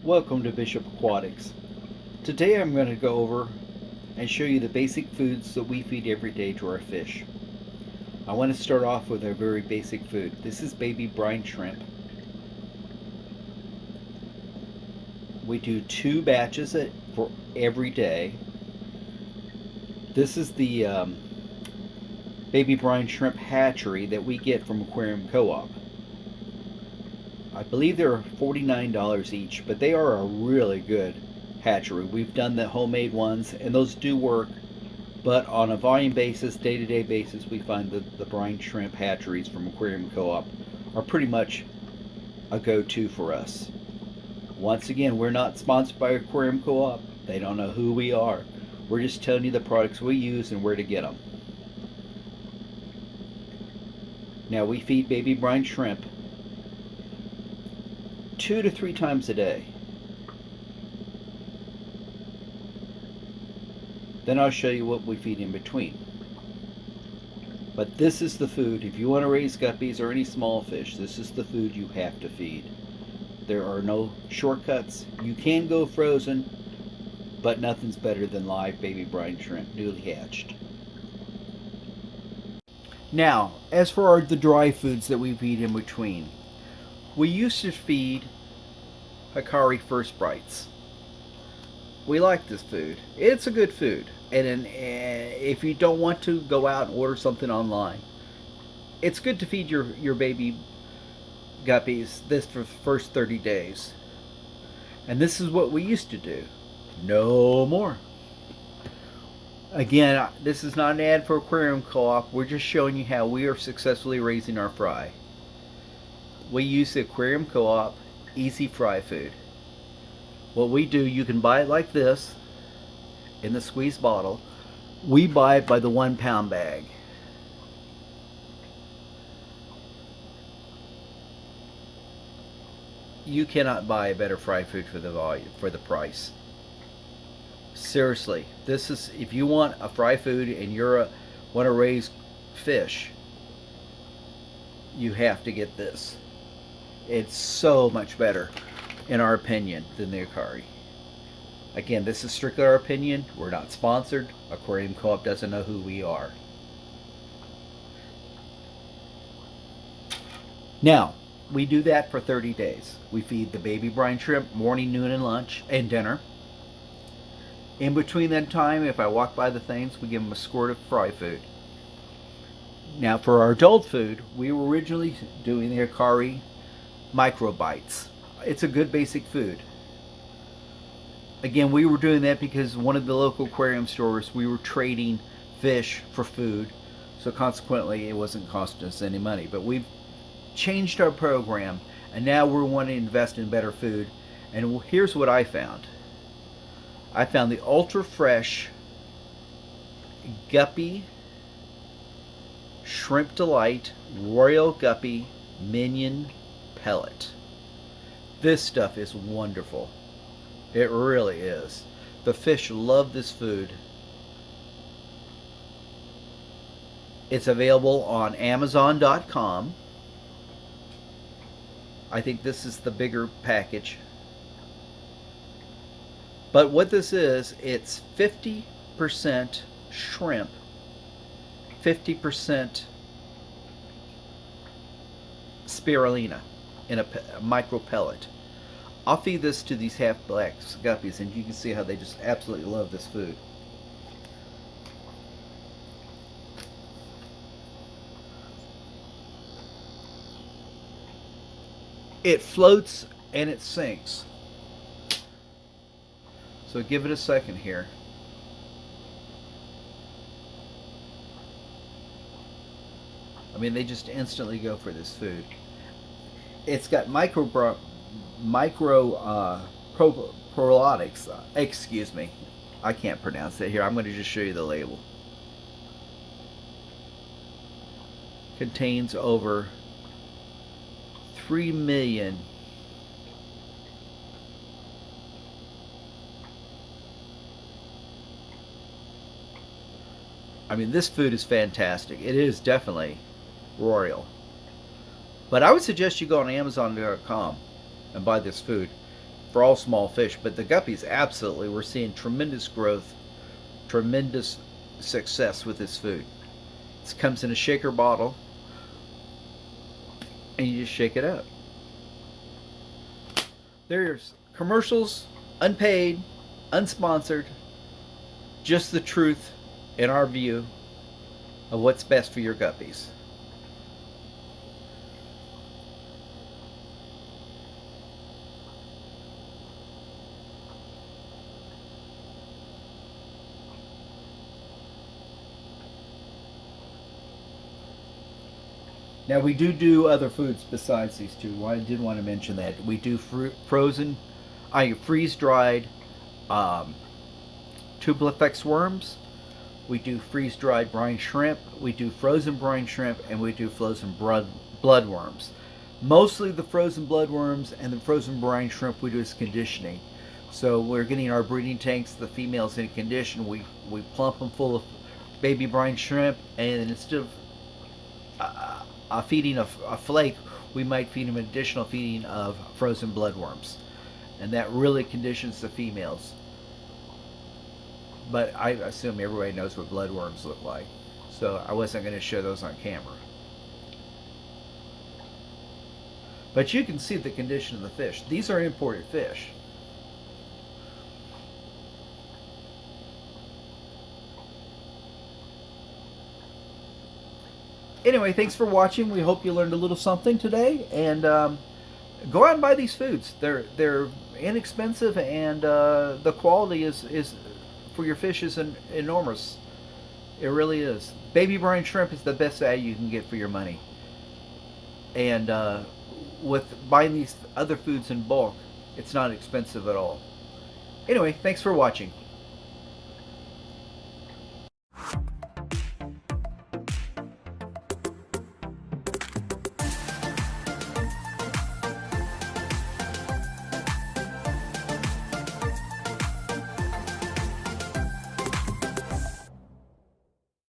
Welcome to Bishop Aquatics. Today I'm going to go over and show you the basic foods that we feed every day to our fish. I want to start off with a very basic food. This is baby brine shrimp. We do 2 batches for every day. This is the baby brine shrimp hatchery that we get from Aquarium Co-op. I believe they're $49 each, but they are a really good hatchery. We've done the homemade ones, and those do work, but on a volume basis, day-to-day basis, we find that the brine shrimp hatcheries from Aquarium Co-op are pretty much a go-to for us. Once again, we're not sponsored by Aquarium Co-op. They don't know who we are. We're just telling you the products we use and where to get them. Now, we feed baby brine shrimp 2 to 3 times a day. Then I'll show you what we feed in between. But this is the food. If you want to raise guppies or any small fish, this is the food you have to feed. There are no shortcuts. You can go frozen, but nothing's better than live baby brine shrimp, newly hatched. Now, as for the dry foods that we feed in between, we used to feed Hikari First Bites. We like this food. It's a good food. And if you don't want to go out and order something online, it's good to feed your baby guppies this for the first 30 days. And this is what we used to do. No more. Again, this is not an ad for Aquarium Co-op. We're just showing you how we are successfully raising our fry. We use the Aquarium Co-op Easy Fry Food. What we do, you can buy it like this in the squeeze bottle. We buy it by the 1 pound bag. You cannot buy a better fry food for the price. Seriously, this is, if you want a fry food and want to raise fish, you have to get this. It's so much better, in our opinion, than the Hikari. Again, this is strictly our opinion. We're not sponsored. Aquarium Co-op doesn't know who we are. Now, we do that for 30 days. We feed the baby brine shrimp morning, noon, and lunch, and dinner. In between that time, if I walk by the things, we give them a squirt of fry food. Now, for our adult food, we were originally doing the Hikari micro bites. It's a good basic food. Again, we were doing that because one of the local aquarium stores, we were trading fish for food, so consequently it wasn't costing us any money. But we've changed our program, and now we're wanting to invest in better food. And here's what I found. I found the ultra fresh Guppy Shrimp Delight Royal Guppy Minion pellet. This stuff is wonderful. It really is. The fish love this food. It's available on Amazon.com. I think this is the bigger package. But what this is, it's 50% shrimp, 50% spirulina in a micro pellet. I'll feed this to these half black guppies, and you can see how they just absolutely love this food. It floats and it sinks. So give it a second here. I mean, they just instantly go for this food. It's got probiotics. Excuse me, I can't pronounce it here. I'm going to just show you the label. Contains over 3 million I mean, this food is fantastic. It is definitely royal. But I would suggest you go on Amazon.com and buy this food. for all small fish, but the guppies, absolutely, we're seeing tremendous growth, tremendous success with this food. This comes in a shaker bottle, and you just shake it up. There's commercials, unpaid, unsponsored, just the truth in our view of what's best for your guppies. Now we do other foods besides these two. Well, I did want to mention that we do frozen, freeze-dried tubelifex worms. We do freeze-dried brine shrimp. We do frozen brine shrimp, and we do frozen bloodworms. Mostly the frozen bloodworms and the frozen brine shrimp we do as conditioning. So we're getting our breeding tanks, the females in condition. We plump them full of baby brine shrimp, and instead of feeding a flake, we might feed them an additional feeding of frozen bloodworms, and that really conditions the females. But I assume everybody knows what bloodworms look like, so I wasn't going to show those on camera. But you can see the condition of the fish. These are imported fish. Anyway, thanks for watching. We hope you learned a little something today, and go out and buy these foods. They're inexpensive, and the quality is for your fish is enormous. It really is. Baby brine shrimp is the best value you can get for your money. And with buying these other foods in bulk, it's not expensive at all. Anyway, thanks for watching.